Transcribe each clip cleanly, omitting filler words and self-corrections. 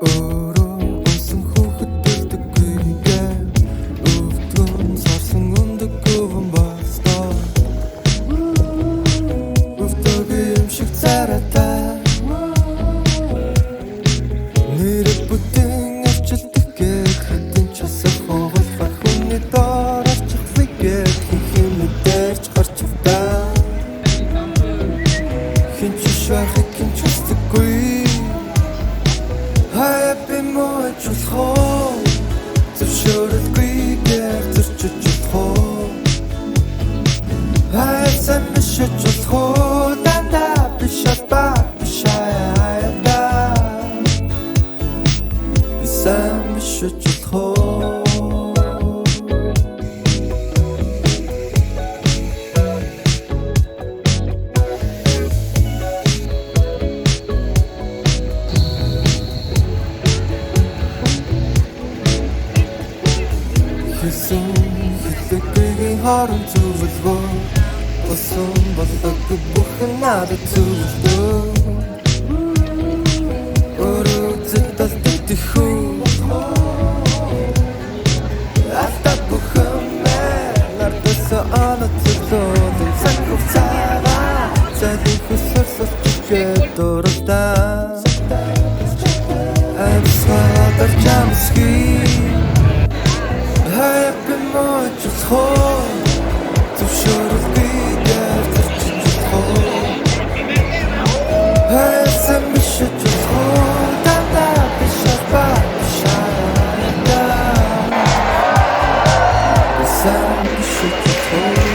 Өөрөө унсан хүүхэд бэлдэггүй гээ өвдгөн сарсан өндөг өвөн бостоо өвдөг юм шиг царайтай нэрэ бүтэн авчилдаг гээд хэдэн ч асах хооголгой хүний доор авчих фигээд хин мэдэрч гарч явдаа хин ч шахах хин ч үстэггүй Happy mood just hold So sure that we get just hold I said me should just hold And I be shut back be shy Be sad me should just hold Хийсэн хэлэхгүй харан зүвэлгөө Босон болоогүй бүхэн надад зүвэлдөө Өөрөө зэтал тэтгэхүү Ата бүхэн нардаса анацлоо Санхов цава Цадын хүсэрсэл чигээ дуралдаа Амьсгадар чамсхий Happy mood just hold So sure that we get just hold Hey, send me shit just hold And I'll be shut back, be shy Send me shit just hold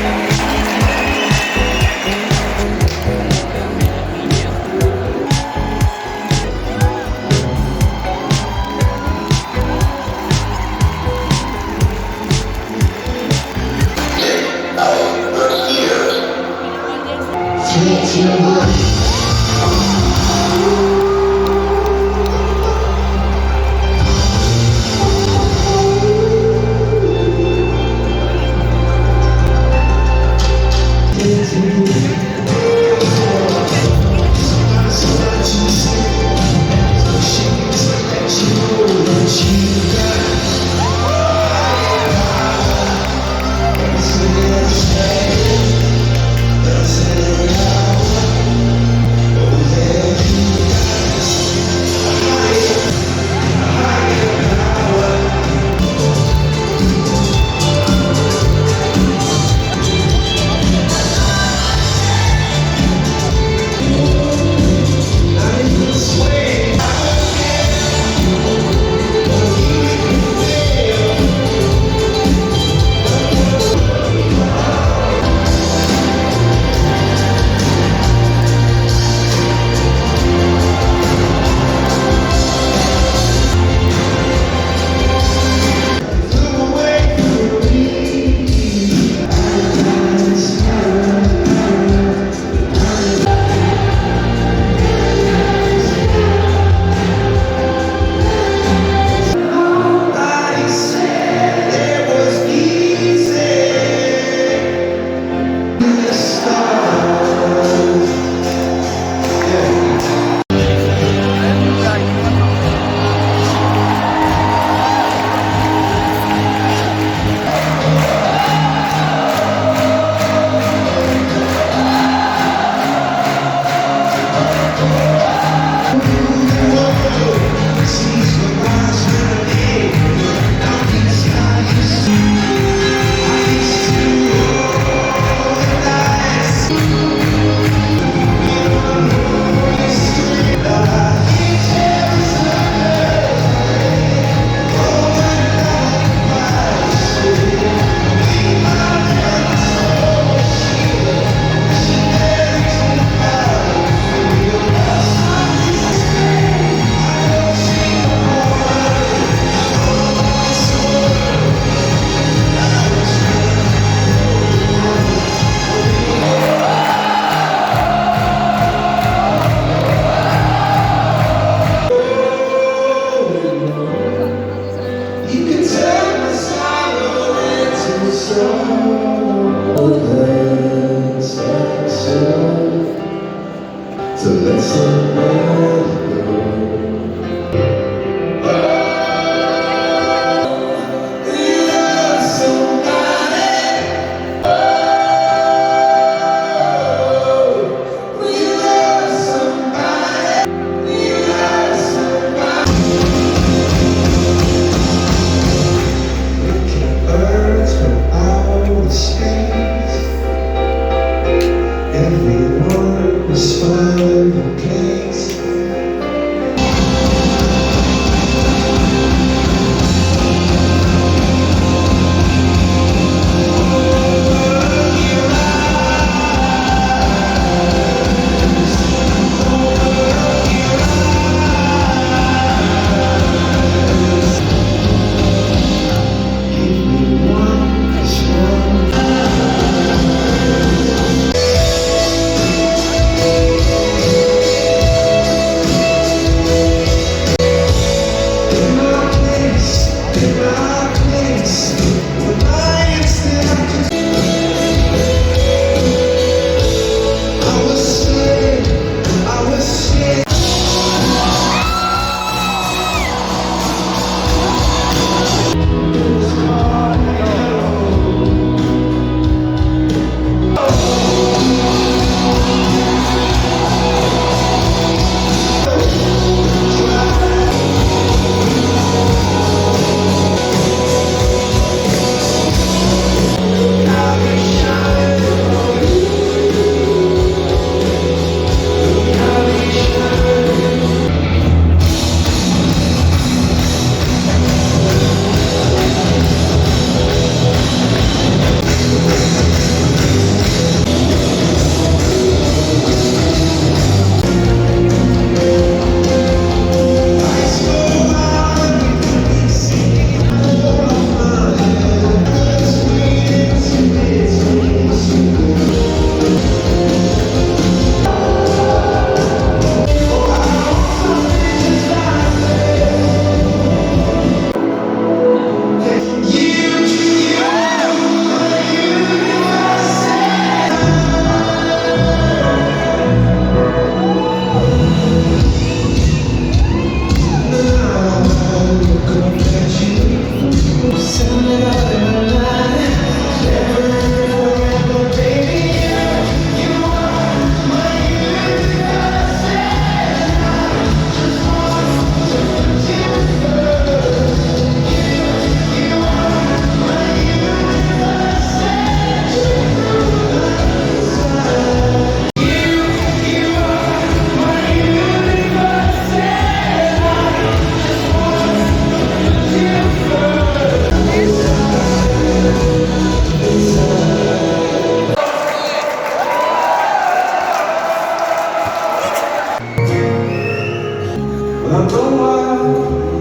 봐